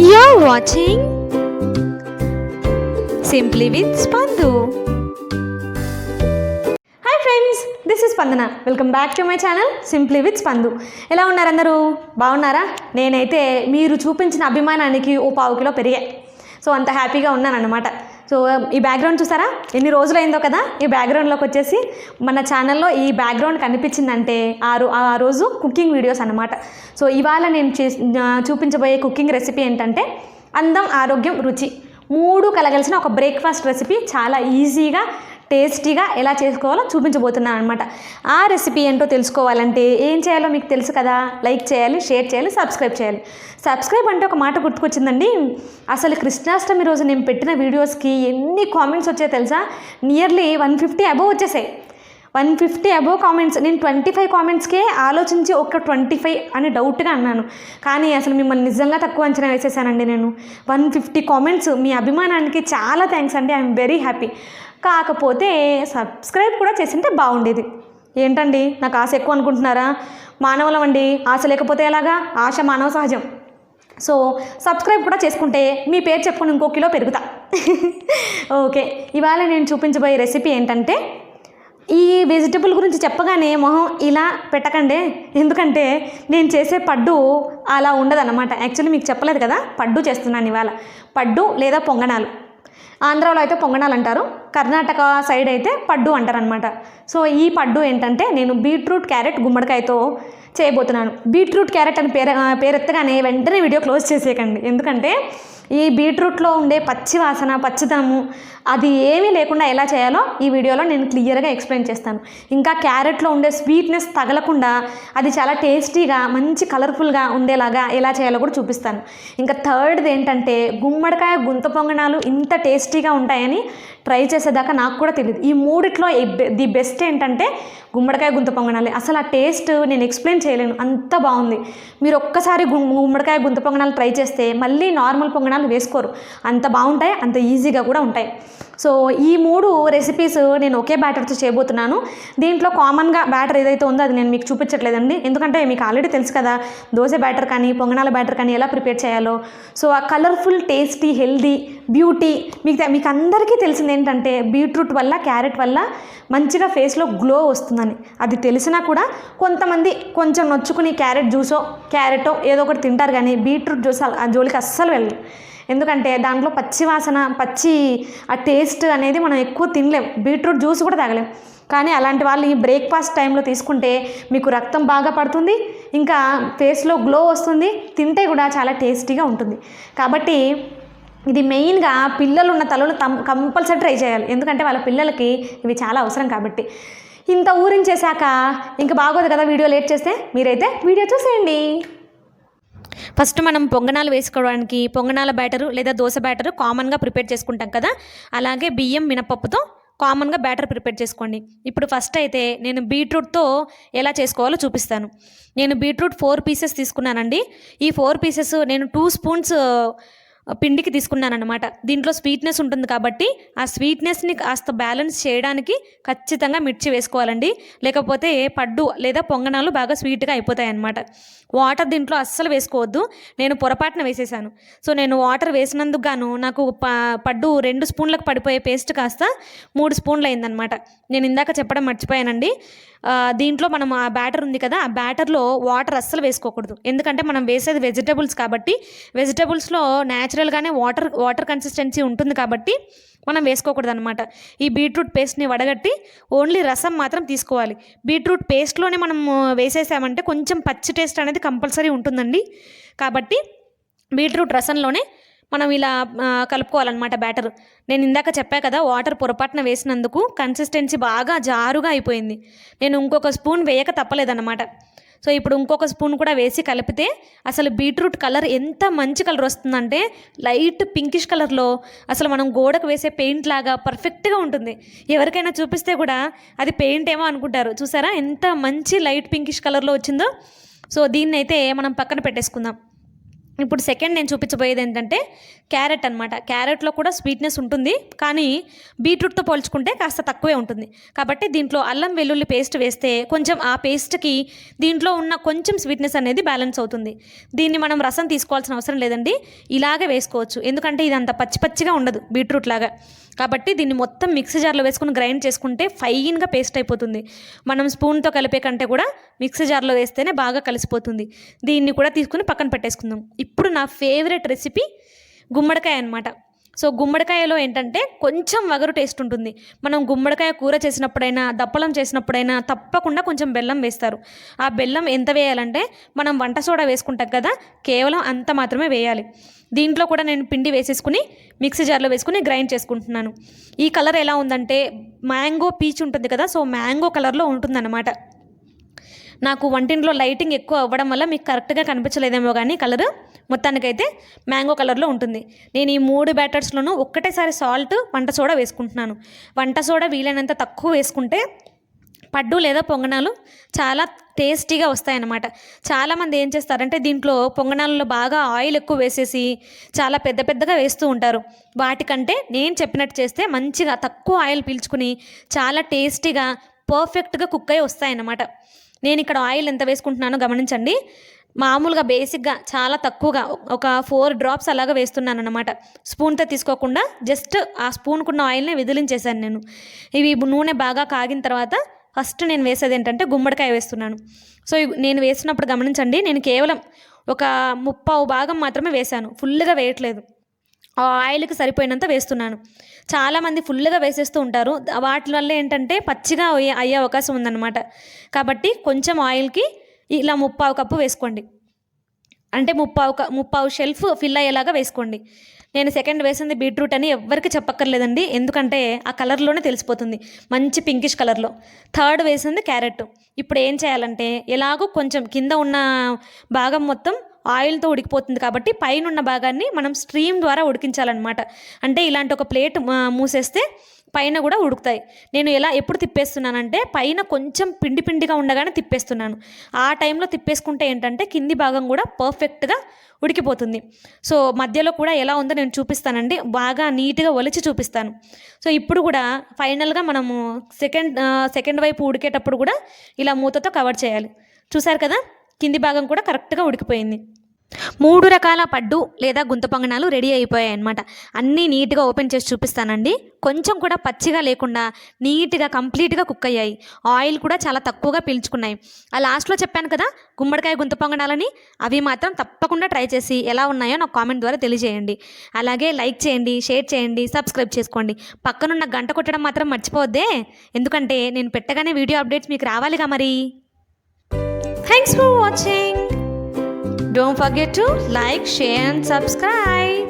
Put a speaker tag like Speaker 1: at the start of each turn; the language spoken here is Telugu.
Speaker 1: You're watching Simply with Spandu. Hi friends, this is Spandana. Welcome back to my channel Simply with Spandu. ఎలా ఉన్నారు అందరూ? బాగున్నారా? నేనైతే మీరు చూపించిన అభిమానానికి ఓ 1/2 కిలో పెరిగా. సో అంత హ్యాపీగా ఉన్నానన్నమాట. సో ఈ బ్యాక్గ్రౌండ్ చూసారా, ఎన్ని రోజులైందో కదా ఈ బ్యాక్గ్రౌండ్లోకి వచ్చేసి. మన ఛానల్లో ఈ బ్యాక్గ్రౌండ్ కనిపించిందంటే ఆ రోజు కుకింగ్ వీడియోస్ అన్నమాట. సో ఇవాళ నేను చూపించబోయే కుకింగ్ రెసిపీ ఏంటంటే అందం, ఆరోగ్యం, రుచి 3 కలగలిసిన ఒక బ్రేక్ఫాస్ట్ రెసిపీ. చాలా ఈజీగా టేస్టీగా ఎలా చేసుకోవాలో చూపించబోతున్నాను అనమాట. ఆ రెసిపీ ఏంటో తెలుసుకోవాలంటే ఏం చేయాలో మీకు తెలుసు కదా. లైక్ చేయాలి, షేర్ చేయాలి, సబ్స్క్రైబ్ చేయాలి. సబ్స్క్రైబ్ అంటే ఒక మాట గుర్తుకొచ్చిందండి. అసలు కృష్ణాష్టమి రోజు నేను పెట్టిన వీడియోస్కి ఎన్ని కామెంట్స్ వచ్చాయో తెలుసా? నియర్లీ 150 అబోవ్ వచ్చేసాయి. 150 అబోవ్ కామెంట్స్. నేను 25 కామెంట్స్కే ఆలోచించి ఒక 25 అని డౌట్గా అన్నాను. కానీ అసలు మిమ్మల్ని నిజంగా తక్కువ అంచనా వేసేసానండి నేను. 150 కామెంట్స్. మీ అభిమానానికి చాలా థ్యాంక్స్ అండి. I'm very happy. కాకపోతే సబ్స్క్రైబ్ కూడా చేసింటే బాగుండేది. ఏంటండి నాకు ఆశ ఎక్కువ అనుకుంటున్నారా? మానవులం అండి, ఆశ లేకపోతే ఎలాగా? ఆశ మానవ సహజం. సో సబ్స్క్రైబ్ కూడా చేసుకుంటే మీ పేరు చెప్పుకొని ఇంకో కిలో పెరుగుతా. ఓకే, ఇవాళ నేను చూపించబోయే రెసిపీ ఏంటంటే, ఈ వెజిటబుల్ గురించి చెప్పగానే మొహం ఇలా పెట్టకండి. ఎందుకంటే నేను చేసే పడ్డు అలా ఉండదన్నమాట. యాక్చువల్లీ మీకు చెప్పలేదు కదా, పడ్డు చేస్తున్నాను ఇవాళ. పడ్డు లేదా పొంగనాలు. ఆంధ్రాలో అయితే పొంగనాలు అంటారు, కర్ణాటక సైడ్ అయితే పడ్డు అంటారనమాట. సో ఈ పడ్డు ఏంటంటే నేను బీట్రూట్, క్యారెట్, గుమ్మడికాయతో చేయబోతున్నాను. బీట్రూట్, క్యారెట్ అని పేరెత్తగానే వెంటనే వీడియో క్లోజ్ చేసేయకండి. ఎందుకంటే ఈ బీట్రూట్లో ఉండే పచ్చి వాసన, పచ్చిదనము అది ఏమీ లేకుండా ఎలా చేయాలో ఈ వీడియోలో నేను క్లియర్గా ఎక్స్ప్లెయిన్ చేస్తాను. ఇంకా క్యారెట్లో ఉండే స్వీట్నెస్ తగలకుండా అది చాలా టేస్టీగా, మంచి కలర్ఫుల్గా ఉండేలాగా ఎలా చేయాలో కూడా చూపిస్తాను. ఇంకా థర్డ్ది ఏంటంటే గుమ్మడికాయ గుంత పొంగనాలు ఇంత టేస్టీగా ఉంటాయని ట్రై చేసేదాకా నాకు కూడా తెలియదు. ఈ మూడిట్లో ది బెస్ట్ ఏంటంటే గుమ్మడికాయ గుంత పొంగనాలి. అసలు ఆ టేస్ట్ నేను ఎక్స్ప్లెయిన్ చేయలేను, అంత బాగుంది. మీరు ఒక్కసారి గుమ్మడికాయ గుంత పొంగనాలు ట్రై చేస్తే మళ్ళీ నార్మల్ పొంగనాలు వేసుకోరు. అంత బాగుంటాయి, అంత ఈజీగా కూడా ఉంటాయి. సో ఈ 3 రెసిపీస్ నేను ఒకే బ్యాటర్తో చేయబోతున్నాను. దీంట్లో కామన్గా బ్యాటర్ ఏదైతే ఉందో అది నేను మీకు చూపించట్లేదండి. ఎందుకంటే మీకు ఆల్రెడీ తెలుసు కదా దోశ బ్యాటర్ కానీ పొంగనాల బ్యాటర్ కానీ ఎలా ప్రిపేర్ చేయాలో. సో ఆ కలర్ఫుల్, టేస్టీ, హెల్దీ, బ్యూటీ మీకు అందరికీ తెలిసింది ఏంటంటే బీట్రూట్ వల్ల, క్యారెట్ వల్ల మంచిగా ఫేస్లో గ్లో వస్తుందని. అది తెలిసినా కూడా కొంతమంది కొంచెం నొచ్చుకుని క్యారెట్ జ్యూసో, క్యారెటో ఏదో ఒకటి తింటారు, కానీ బీట్రూట్ జ్యూస్ ఆ జోలికి అస్సలు వెళ్ళదు. ఎందుకంటే దాంట్లో పచ్చి వాసన, ఆ టేస్ట్ అనేది మనం ఎక్కువ తినలేం. బీట్రూట్ జ్యూస్ కూడా తాగలేం. కానీ అలాంటి వాళ్ళు ఈ బ్రేక్ఫాస్ట్ టైంలో తీసుకుంటే మీకు రక్తం బాగా పడుతుంది, ఇంకా ఫేస్లో గ్లో వస్తుంది, తింటే కూడా చాలా టేస్టీగా ఉంటుంది. కాబట్టి ఇది మెయిన్గా పిల్లలు ఉన్న తలలు కంపల్సరీ ట్రై చేయాలి. ఎందుకంటే వాళ్ళ పిల్లలకి ఇవి చాలా అవసరం. కాబట్టి ఇంత ఊరించేశాక ఇంకా బాగోదు కదా వీడియో లేట్ చేస్తే. మీరైతే వీడియో చూసేయండి. ఫస్ట్ మనం పొంగనాలు వేసుకోవడానికి పొంగనాల బ్యాటరు లేదా దోశ బ్యాటరు కామన్గా ప్రిపేర్ చేసుకుంటాం కదా, అలాగే బియ్యం, మినపప్పుతో కామన్గా బ్యాటర్ ప్రిపేర్ చేసుకోండి. ఇప్పుడు ఫస్ట్ అయితే నేను బీట్రూట్తో ఎలా చేసుకోవాలో చూపిస్తాను. నేను బీట్రూట్ 4 పీసెస్ తీసుకున్నానండి. ఈ 4 పీసెస్ నేను 2 స్పూన్స్ పిండికి తీసుకున్నాను అనమాట. దీంట్లో స్వీట్నెస్ ఉంటుంది కాబట్టి ఆ స్వీట్నెస్ని కాస్త బ్యాలెన్స్ చేయడానికి ఖచ్చితంగా మిర్చి వేసుకోవాలండి. లేకపోతే పడ్డు లేదా పొంగనాలు బాగా స్వీట్గా అయిపోతాయి అన్నమాట. వాటర్ దీంట్లో అస్సలు వేసుకోవద్దు. నేను పొరపాటున వేసేసాను. సో నేను వాటర్ వేసినందుకు గాను నాకు పడ్డు 2 స్పూన్లకు పడిపోయే పేస్ట్ కాస్త 3 స్పూన్లు అయిందనమాట. నేను ఇందాక చెప్పడం మర్చిపోయానండి. దీంట్లో మనం ఆ బ్యాటర్ ఉంది కదా, ఆ బ్యాటర్లో వాటర్ అస్సలు వేసుకోకూడదు. ఎందుకంటే మనం వేసేది వెజిటబుల్స్ కాబట్టి వెజిటబుల్స్లో న్యాచురల్గానే వాటర్ కన్సిస్టెన్సీ ఉంటుంది కాబట్టి మనం వేసుకోకూడదు అనమాట. ఈ బీట్రూట్ పేస్ట్ని వడగట్టి ఓన్లీ రసం మాత్రం తీసుకోవాలి. బీట్రూట్ పేస్ట్లోనే మనం వేసేసామంటే కొంచెం పచ్చి టేస్ట్ అనేది కంపల్సరీ ఉంటుందండి. కాబట్టి బీట్రూట్ రసంలోనే మనం ఇలా కలుపుకోవాలన్నమాట బ్యాటర్. నేను ఇందాక చెప్పా కదా, వాటర్ పొరపాటున వేసినందుకు కన్సిస్టెన్సీ బాగా జారుగా అయిపోయింది. నేను ఇంకొక స్పూన్ వేయక తప్పలేదన్నమాట. సో ఇప్పుడు ఇంకొక స్పూన్ కూడా వేసి కలిపితే అసలు బీట్రూట్ కలర్ ఎంత మంచి కలర్ వస్తుందంటే లైట్ పింకిష్ కలర్లో అసలు మనం గోడకు వేసే పెయింట్ లాగా పర్ఫెక్ట్గా ఉంటుంది. ఎవరికైనా చూపిస్తే కూడా అది పెయింట్ ఏమో అనుకుంటారు. చూసారా ఎంత మంచి లైట్ పింకిష్ కలర్లో వచ్చిందో. సో దీన్ని అయితే మనం పక్కన పెట్టేసుకుందాం. ఇప్పుడు సెకండ్ నేను చూపించబోయేది ఏంటంటే క్యారెట్ అనమాట. క్యారెట్లో కూడా స్వీట్నెస్ ఉంటుంది, కానీ బీట్రూట్తో పోల్చుకుంటే కాస్త తక్కువే ఉంటుంది. కాబట్టి దీంట్లో అల్లం వెల్లుల్లి పేస్ట్ వేస్తే కొంచెం ఆ పేస్ట్కి దీంట్లో ఉన్న కొంచెం స్వీట్నెస్ అనేది బ్యాలెన్స్ అవుతుంది. దీన్ని మనం రసం తీసుకోవాల్సిన అవసరం లేదండి, ఇలాగే వేసుకోవచ్చు. ఎందుకంటే ఇది అంత పచ్చి పచ్చిగా ఉండదు బీట్రూట్ లాగా. కాబట్టి దీన్ని మొత్తం మిక్సీ జార్లో వేసుకుని గ్రైండ్ చేసుకుంటే ఫైన్గా పేస్ట్ అయిపోతుంది. మనం స్పూన్తో కలిపే కంటే కూడా మిక్సీ జార్లో వేస్తేనే బాగా కలిసిపోతుంది. దీన్ని కూడా తీసుకుని పక్కన పెట్టేసుకుందాం. ఇప్పుడు నా ఫేవరెట్ రెసిపీ గుమ్మడికాయ అనమాట. సో గుమ్మడికాయలో ఏంటంటే కొంచెం వగరు టేస్ట్ ఉంటుంది. మనం గుమ్మడికాయ కూర చేసినప్పుడైనా దప్పలం చేసినప్పుడైనా తప్పకుండా కొంచెం బెల్లం వేస్తారు. ఆ బెల్లం ఎంత వేయాలంటే మనం వంట సోడా వేసుకుంటాం కదా, కేవలం అంత మాత్రమే వేయాలి. దీంట్లో కూడా నేను పిండి వేసేసుకుని మిక్సీ జార్లో వేసుకుని గ్రైండ్ చేసుకుంటున్నాను. ఈ కలర్ ఎలా ఉందంటే మ్యాంగో పీచ్ ఉంటుంది కదా, సో మ్యాంగో కలర్లో ఉంటుందన్నమాట. నాకు వంటింట్లో లైటింగ్ ఎక్కువ అవ్వడం వల్ల మీకు కరెక్ట్గా కనిపించలేదేమో, కానీ కలర్ మొత్తానికైతే మ్యాంగో కలర్లో ఉంటుంది. నేను ఈ 3 బ్యాటర్స్లోనూ ఒక్కటేసారి సాల్ట్, వంట సోడా వేసుకుంటున్నాను. వంట సోడా వీలైనంత తక్కువ వేసుకుంటే పడ్డు లేదా పొంగనాలు చాలా టేస్టీగా వస్తాయన్నమాట. చాలామంది ఏం చేస్తారంటే దీంట్లో పొంగనాలలో బాగా ఆయిల్ ఎక్కువ వేసేసి చాలా పెద్ద పెద్దగా వేస్తూ ఉంటారు. వాటికంటే నేను చెప్పినట్టు చేస్తే మంచిగా తక్కువ ఆయిల్ పీల్చుకుని చాలా టేస్టీగా పర్ఫెక్ట్గా కుక్ అయ్యి వస్తాయన్నమాట. నేను ఇక్కడ ఆయిల్ ఎంత వేసుకుంటున్నానో గమనించండి. మామూలుగా బేసిక్గా చాలా తక్కువగా ఒక 4 డ్రాప్స్ అలాగా వేస్తున్నాను అన్నమాట. స్పూన్తో తీసుకోకుండా జస్ట్ ఆ స్పూన్కున్న ఆయిల్ని విదిలించేసాను నేను. ఇవి నూనె బాగా కాగిన తర్వాత ఫస్ట్ నేను వేసేది ఏంటంటే గుమ్మడికాయ వేస్తున్నాను. సో నేను వేసినప్పుడు గమనించండి, నేను కేవలం ఒక 30 భాగం మాత్రమే వేశాను, ఫుల్గా వేయట్లేదు. ఆ ఆయిల్కి సరిపోయినంత వేస్తున్నాను. చాలామంది ఫుల్గా వేసేస్తూ ఉంటారు, వాటి వల్ల ఏంటంటే పచ్చిగా అయ్యే అవకాశం ఉందన్నమాట. కాబట్టి కొంచెం ఆయిల్కి ఇలా 30 కప్పు వేసుకోండి, అంటే 30 షెల్ఫ్ ఫిల్ అయ్యేలాగా వేసుకోండి. నేను సెకండ్ వేసింది బీట్రూట్ అని ఎవ్వరికి చెప్పక్కర్లేదండి, ఎందుకంటే ఆ కలర్లోనే తెలిసిపోతుంది, మంచి పింకిష్ కలర్లో. థర్డ్ వేసింది క్యారెట్. ఇప్పుడు ఏం చేయాలంటే ఎలాగో కొంచెం కింద ఉన్న భాగం మొత్తం ఆయిల్తో ఉడికిపోతుంది కాబట్టి పైన ఉన్న భాగాన్ని మనం స్ట్రీమ్ ద్వారా ఉడికించాలన్నమాట. అంటే ఇలాంటి ఒక ప్లేట్ మూసేస్తే పైన కూడా ఉడుకుతాయి. నేను ఎప్పుడు తిప్పేస్తున్నానంటే పైన కొంచెం పిండి పిండిగా ఉండగానే తిప్పేస్తున్నాను. ఆ టైంలో తిప్పేసుకుంటే ఏంటంటే కింది భాగం కూడా పర్ఫెక్ట్గా ఉడికిపోతుంది. సో మధ్యలో కూడా ఎలా ఉందో నేను చూపిస్తానండి, బాగా నీట్గా ఒలిచి చూపిస్తాను. సో ఇప్పుడు కూడా ఫైనల్గా మనము సెకండ్ వైపు ఉడికేటప్పుడు కూడా ఇలా మూతతో కవర్ చేయాలి. చూసారు కదా, కింది భాగం కూడా కరెక్ట్గా ఉడికిపోయింది. 3 రకాల పడ్డు లేదా గుంత పొంగనాలు రెడీ అయిపోయాయి అనమాట. అన్నీ నీట్గా ఓపెన్ చేసి చూపిస్తానండి. కొంచెం కూడా పచ్చిగా లేకుండా నీట్గా కంప్లీట్గా కుక్ అయ్యాయి. ఆయిల్ కూడా చాలా తక్కువగా పీల్చుకున్నాయి. ఆ లాస్ట్లో చెప్పాను కదా గుమ్మడికాయ గుంత పొంగనాలని, అవి మాత్రం తప్పకుండా ట్రై చేసి ఎలా ఉన్నాయో నాకు కామెంట్ ద్వారా తెలియజేయండి. అలాగే లైక్ చేయండి, షేర్ చేయండి, సబ్స్క్రైబ్ చేసుకోండి. పక్కనున్న గంట కొట్టడం మాత్రం మర్చిపోవద్దే, ఎందుకంటే నేను పెట్టగానే వీడియో అప్డేట్స్ మీకు రావాలిగా మరి. Thanks for watching. Don't forget to like, share and subscribe.